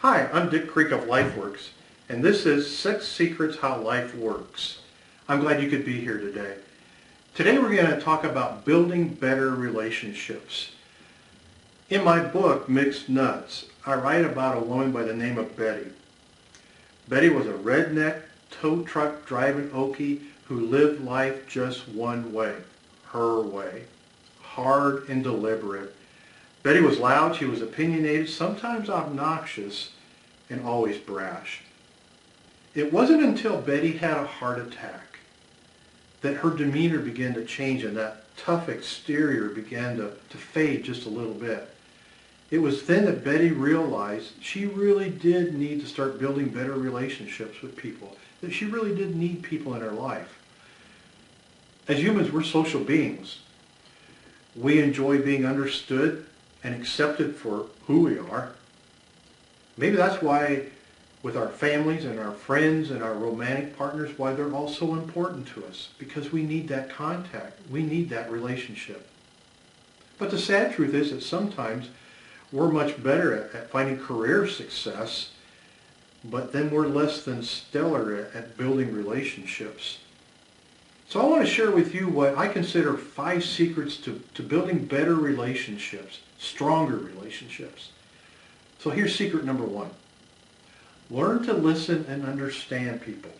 Hi, I'm RDCreek of LifeWorks, and this is 6 Secrets How Life Works. I'm glad you could be here today. Today we're going to talk about building better relationships. In my book, Mixed Nuts, I write about a woman by the name of Betty. Betty was a redneck, tow truck driving Okie who lived life just one way, her way, hard and deliberate. Betty was loud, she was opinionated, sometimes obnoxious, and always brash. It wasn't until Betty had a heart attack that her demeanor began to change and that tough exterior began to fade just a little bit. It was then that Betty realized she really did need to start building better relationships with people, that she really did need people in her life. As humans, we're social beings. We enjoy being understood and accepted for who we are. Maybe that's why with our families and our friends and our romantic partners, why they're all so important to us, because we need that contact. We need that relationship. But the sad truth is that sometimes we're much better at finding career success, but then we're less than stellar at building relationships. So I want to share with you what I consider 5 secrets to building better relationships, stronger relationships. So here's secret number 1. Learn to listen and understand people.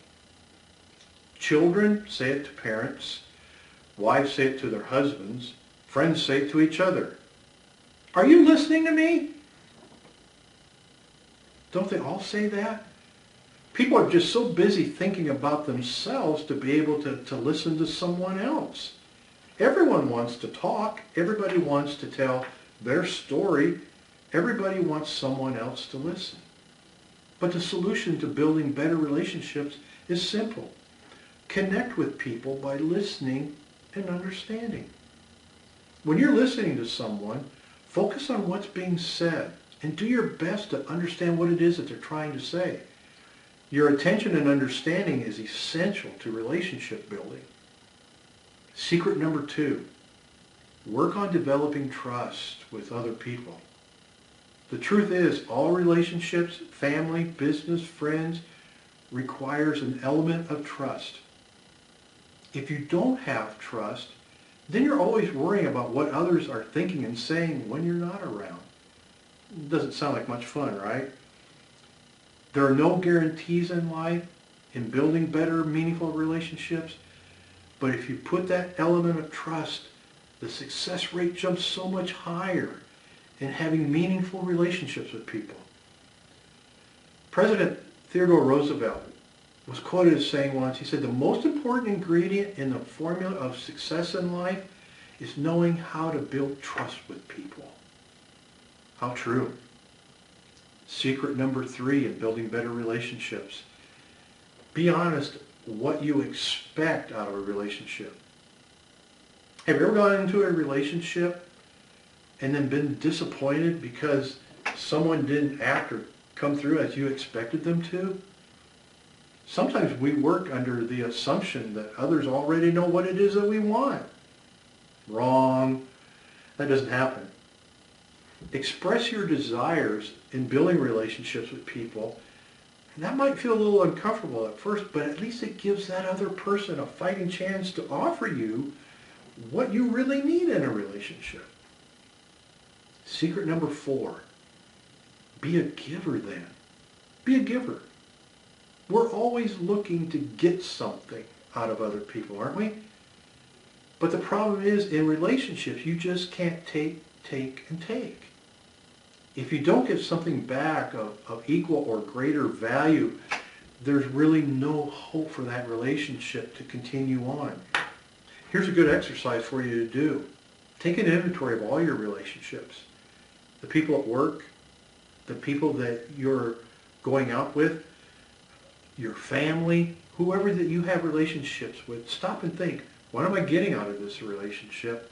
Children say it to parents, wives say it to their husbands, friends say it to each other. Are you listening to me? Don't they all say that? People are just so busy thinking about themselves to be able to listen to someone else. Everyone wants to talk. Everybody wants to tell their story. Everybody wants someone else to listen. But the solution to building better relationships is simple. Connect with people by listening and understanding. When you're listening to someone, focus on what's being said and do your best to understand what it is that they're trying to say. Your attention and understanding is essential to relationship building. Secret number 2, work on developing trust with other people. The truth is, all relationships, family, business, friends, requires an element of trust. If you don't have trust, then you're always worrying about what others are thinking and saying when you're not around. It doesn't sound like much fun, right? There are no guarantees in life in building better, meaningful relationships, but if you put that element of trust, the success rate jumps so much higher in having meaningful relationships with people. President Theodore Roosevelt was quoted as saying once, he said, the most important ingredient in the formula of success in life is knowing how to build trust with people. How true. Secret number 3 in building better relationships. Be honest what you expect out of a relationship. Have you ever gone into a relationship and then been disappointed because someone didn't act or come through as you expected them to? Sometimes we work under the assumption that others already know what it is that we want. Wrong. That doesn't happen. Express your desires in building relationships with people. And that might feel a little uncomfortable at first, but at least it gives that other person a fighting chance to offer you what you really need in a relationship. Secret number 4, be a giver then. Be a giver. We're always looking to get something out of other people, aren't we? But the problem is, in relationships, you just can't take, and take. If you don't get something back of equal or greater value, there's really no hope for that relationship to continue on. Here's a good exercise for you to do. Take an inventory of all your relationships. The people at work, the people that you're going out with, your family, whoever that you have relationships with. Stop and think, what am I getting out of this relationship?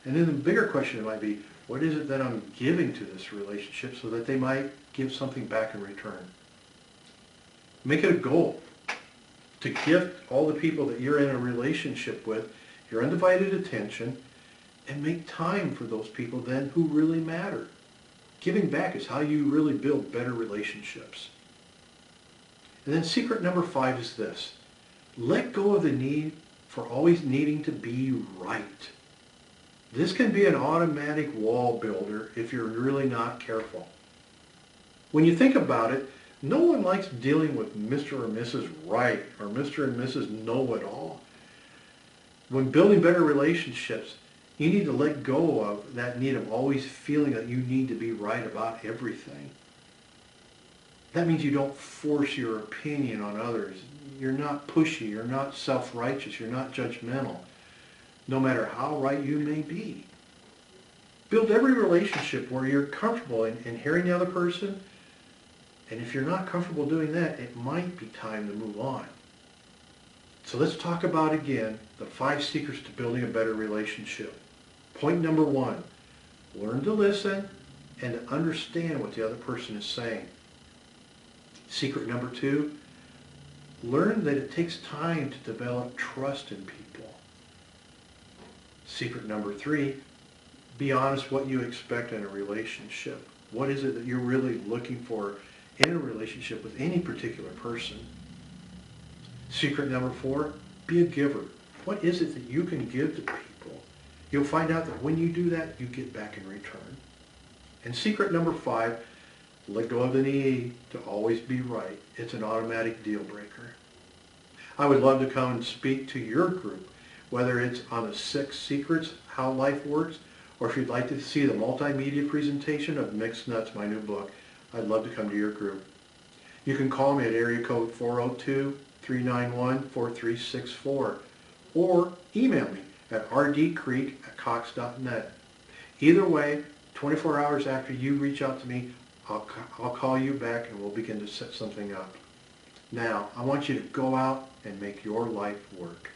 And then the bigger question might be, what is it that I'm giving to this relationship so that they might give something back in return? Make it a goal to gift all the people that you're in a relationship with your undivided attention and make time for those people then who really matter. Giving back is how you really build better relationships. And then secret number 5 is this. Let go of the need for always needing to be right. This can be an automatic wall builder if you're really not careful. When you think about it, no one likes dealing with Mr. or Mrs. Right or Mr. and Mrs. Know-it-all. When building better relationships, you need to let go of that need of always feeling that you need to be right about everything. That means you don't force your opinion on others. You're not pushy, you're not self-righteous, you're not judgmental, no matter how right you may be. Build every relationship where you're comfortable in hearing the other person, and if you're not comfortable doing that, it might be time to move on. So let's talk about, again, the 5 secrets to building a better relationship. Point number 1, learn to listen and to understand what the other person is saying. Secret number 2, learn that it takes time to develop trust in people. Secret number 3, be honest what you expect in a relationship. What is it that you're really looking for in a relationship with any particular person? Secret number 4, be a giver. What is it that you can give to people? You'll find out that when you do that, you get back in return. And secret number 5, let go of the need to always be right. It's an automatic deal breaker. I would love to come and speak to your group, whether it's on the 6 secrets, how life works, or if you'd like to see the multimedia presentation of Mixed Nuts, my new book, I'd love to come to your group. You can call me at area code 402-391-4364 or email me at rdcreek@cox.net. Either way, 24 hours after you reach out to me, I'll call you back and we'll begin to set something up. Now, I want you to go out and make your life work.